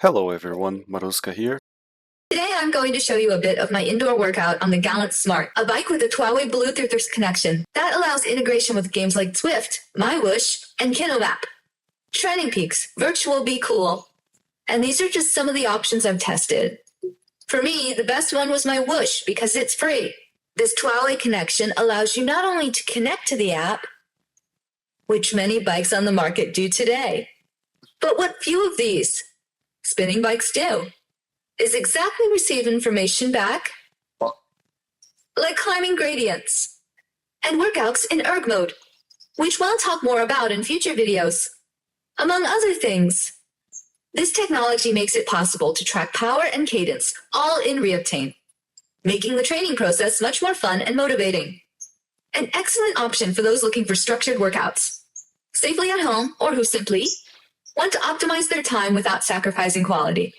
Hello everyone, Maruska here. Today I'm going to show you a bit of my indoor workout on the Gallant Smart, a bike with a 12-way Bluetooth connection that allows integration with games like Zwift, MyWhoosh, and KinoMap. Training Peaks, Virtual Be Cool. And these are just some of the options I've tested. For me, the best one was MyWhoosh because it's free. This 12-way connection allows you not only to connect to the app, which many bikes on the market do today, but what few of these spinning bikes do is exactly receive information back, like climbing gradients, and workouts in erg mode, which we'll talk more about in future videos. Among other things, this technology makes it possible to track power and cadence all in real time, making the training process much more fun and motivating. An excellent option for those looking for structured workouts, safely at home, or who simply want to optimize their time without sacrificing quality.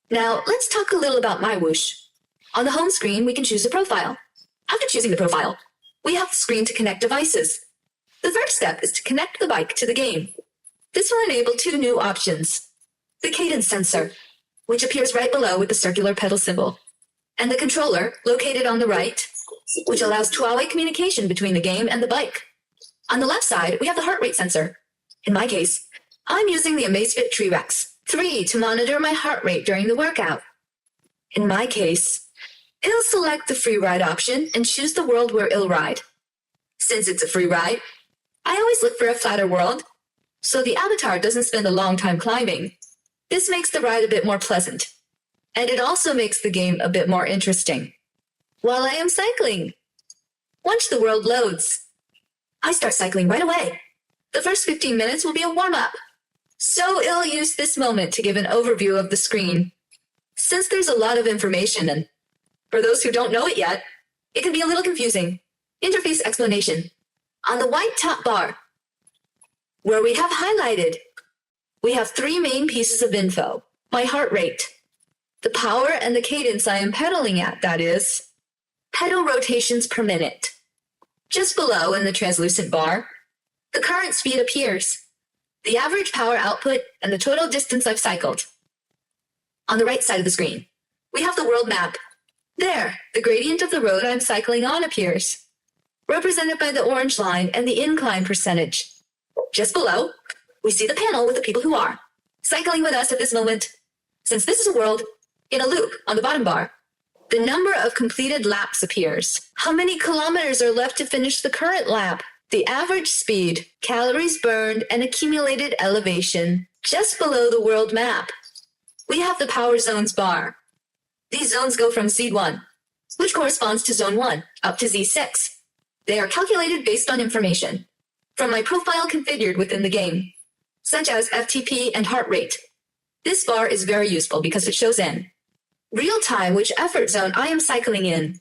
Now, let's talk a little about MyWhoosh. On the home screen, we can choose a profile. After choosing the profile, we have the screen to connect devices. The first step is to connect the bike to the game. This will enable two new options: the cadence sensor, which appears right below with the circular pedal symbol, and the controller, located on the right, which allows 12-way communication between the game and the bike. On the left side, we have the heart rate sensor. In my case, I'm using the Amazfit T-Rex 3 to monitor my heart rate during the workout. In my case, it'll select the free ride option and choose the world where it'll ride. Since it's a free ride, I always look for a flatter world, so the avatar doesn't spend a long time climbing. This makes the ride a bit more pleasant, and it also makes the game a bit more interesting. While I am cycling, once the world loads, I start cycling right away. The first 15 minutes will be a warm-up, so it'll use this moment to give an overview of the screen. Since there's a lot of information, and for those who don't know it yet, it can be a little confusing. Interface explanation. On the white top bar, where we have highlighted, we have three main pieces of info: my heart rate, the power and the cadence I am pedaling at, that is, pedal rotations per minute. Just below in the translucent bar, the current speed appears, the average power output, and the total distance I've cycled. On the right side of the screen, we have the world map. There, the gradient of the road I'm cycling on appears, represented by the orange line and the incline percentage. Just below, we see the panel with the people who are cycling with us at this moment. Since this is a world in a loop on the bottom bar, the number of completed laps appears. How many kilometers are left to finish the current lap? The average speed, calories burned, and accumulated elevation. Just below the world map, we have the power zones bar. These zones go from Z1, which corresponds to Zone 1, up to Z6. They are calculated based on information from my profile configured within the game, such as FTP and heart rate. This bar is very useful because it shows in real time which effort zone I am cycling in,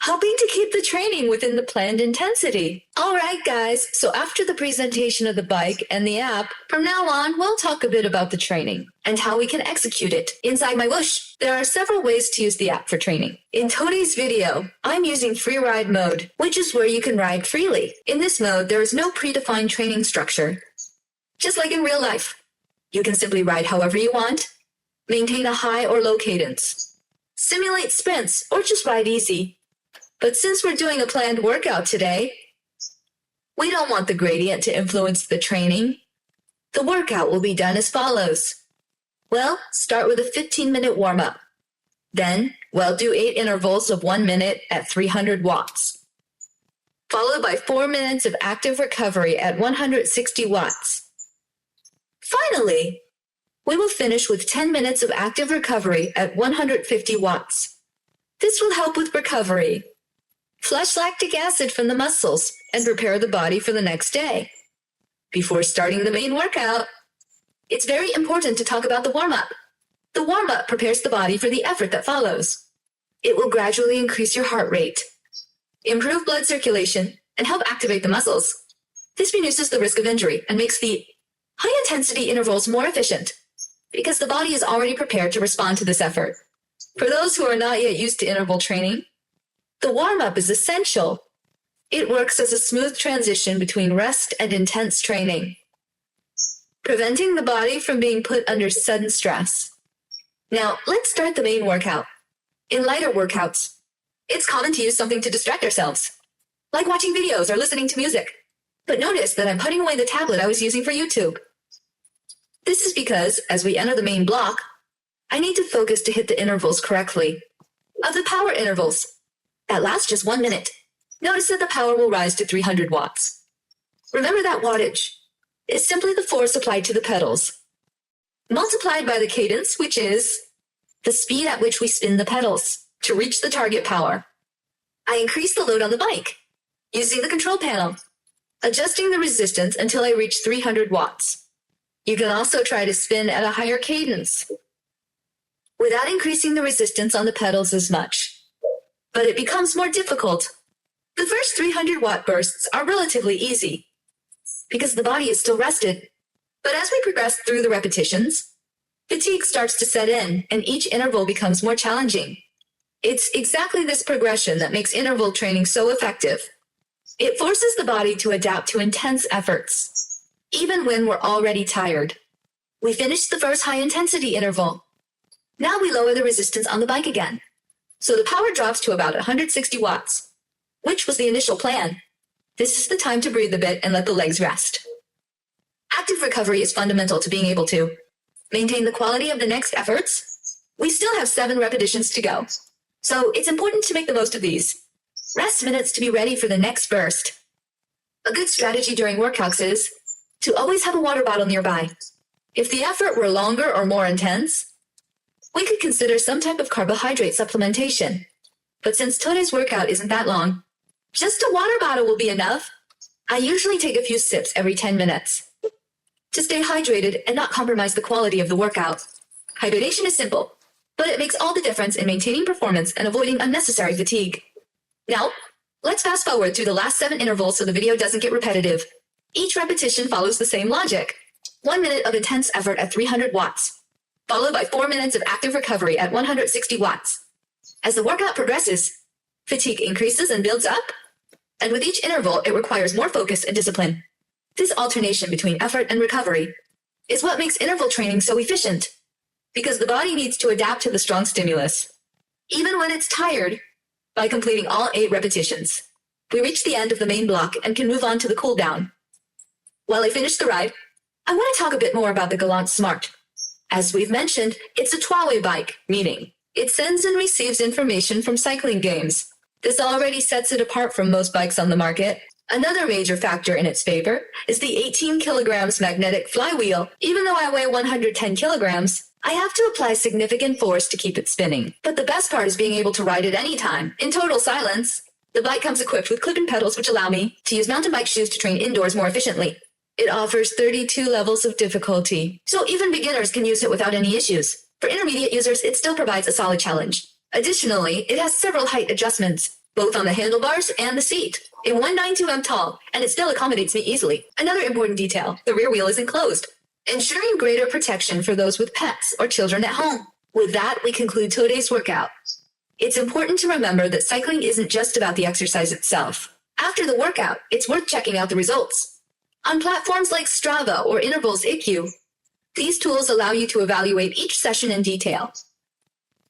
helping to keep the training within the planned intensity. All right, guys, so after the presentation of the bike and the app, from now on, we'll talk a bit about the training and how we can execute it. Inside MyWhoosh, there are several ways to use the app for training. In today's video, I'm using free ride mode, which is where you can ride freely. In this mode, there is no predefined training structure. Just like in real life, you can simply ride however you want, maintain a high or low cadence, simulate sprints, or just ride easy. But since we're doing a planned workout today, we don't want the gradient to influence the training. The workout will be done as follows. Well, start with a 15-minute warm-up. Then, we'll do 8 intervals of 1 minute at 300 watts, followed by 4 minutes of active recovery at 160 watts. Finally, we will finish with 10 minutes of active recovery at 150 watts. This will help with recovery, flush lactic acid from the muscles, and prepare the body for the next day. Before starting the main workout, it's very important to talk about the warm-up. The warm-up prepares the body for the effort that follows. It will gradually increase your heart rate, improve blood circulation, and help activate the muscles. This reduces the risk of injury and makes the high-intensity intervals more efficient, because the body is already prepared to respond to this effort. For those who are not yet used to interval training, the warm-up is essential. It works as a smooth transition between rest and intense training, preventing the body from being put under sudden stress. Now, let's start the main workout. In lighter workouts, it's common to use something to distract ourselves, like watching videos or listening to music. But notice that I'm putting away the tablet I was using for YouTube. This is because, as we enter the main block, I need to focus to hit the intervals correctly. Of the power intervals, that last just 1 minute, notice that the power will rise to 300 watts. Remember that wattage is simply the force applied to the pedals, multiplied by the cadence, which is the speed at which we spin the pedals to reach the target power. I increase the load on the bike using the control panel, adjusting the resistance until I reach 300 watts. You can also try to spin at a higher cadence without increasing the resistance on the pedals as much. But it becomes more difficult. The first 300 watt bursts are relatively easy because the body is still rested. But as we progress through the repetitions, fatigue starts to set in and each interval becomes more challenging. It's exactly this progression that makes interval training so effective. It forces the body to adapt to intense efforts, even when we're already tired. We finished the first high-intensity interval. Now we lower the resistance on the bike again, so the power drops to about 160 watts, which was the initial plan. This is the time to breathe a bit and let the legs rest. Active recovery is fundamental to being able to maintain the quality of the next efforts. We still have 7 repetitions to go, so it's important to make the most of these. Rest minutes to be ready for the next burst. A good strategy during workouts is to always have a water bottle nearby. If the effort were longer or more intense, we could consider some type of carbohydrate supplementation. But since today's workout isn't that long, just a water bottle will be enough. I usually take a few sips every 10 minutes to stay hydrated and not compromise the quality of the workout. Hydration is simple, but it makes all the difference in maintaining performance and avoiding unnecessary fatigue. Now, let's fast forward through the last 7 intervals so the video doesn't get repetitive. Each repetition follows the same logic. 1 minute of intense effort at 300 watts, followed by 4 minutes of active recovery at 160 watts. As the workout progresses, fatigue increases and builds up, and with each interval, it requires more focus and discipline. This alternation between effort and recovery is what makes interval training so efficient, because the body needs to adapt to the strong stimulus, even when it's tired. By completing all 8 repetitions, we reach the end of the main block and can move on to the cool down. While I finish the ride, I want to talk a bit more about the Gallant Smart. As we've mentioned, it's a two-way bike, meaning it sends and receives information from cycling games. This already sets it apart from most bikes on the market. Another major factor in its favor is the 18 kilograms magnetic flywheel. Even though I weigh 110 kilograms, I have to apply significant force to keep it spinning. But the best part is being able to ride it anytime, in total silence. The bike comes equipped with clip-in pedals which allow me to use mountain bike shoes to train indoors more efficiently. It offers 32 levels of difficulty, so even beginners can use it without any issues. For intermediate users, it still provides a solid challenge. Additionally, it has several height adjustments, both on the handlebars and the seat. It's 192 tall, and it still accommodates me easily. Another important detail, the rear wheel is enclosed, ensuring greater protection for those with pets or children at home. With that, we conclude today's workout. It's important to remember that cycling isn't just about the exercise itself. After the workout, it's worth checking out the results. On platforms like Strava or Intervals.icu, these tools allow you to evaluate each session in detail,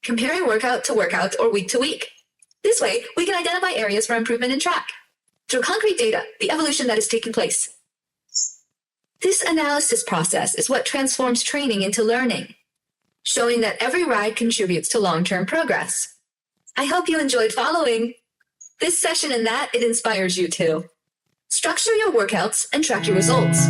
comparing workout to workout or week to week. This way, we can identify areas for improvement and track, through concrete data, the evolution that is taking place. This analysis process is what transforms training into learning, showing that every ride contributes to long-term progress. I hope you enjoyed following this session and that it inspires you to structure your workouts and track your results.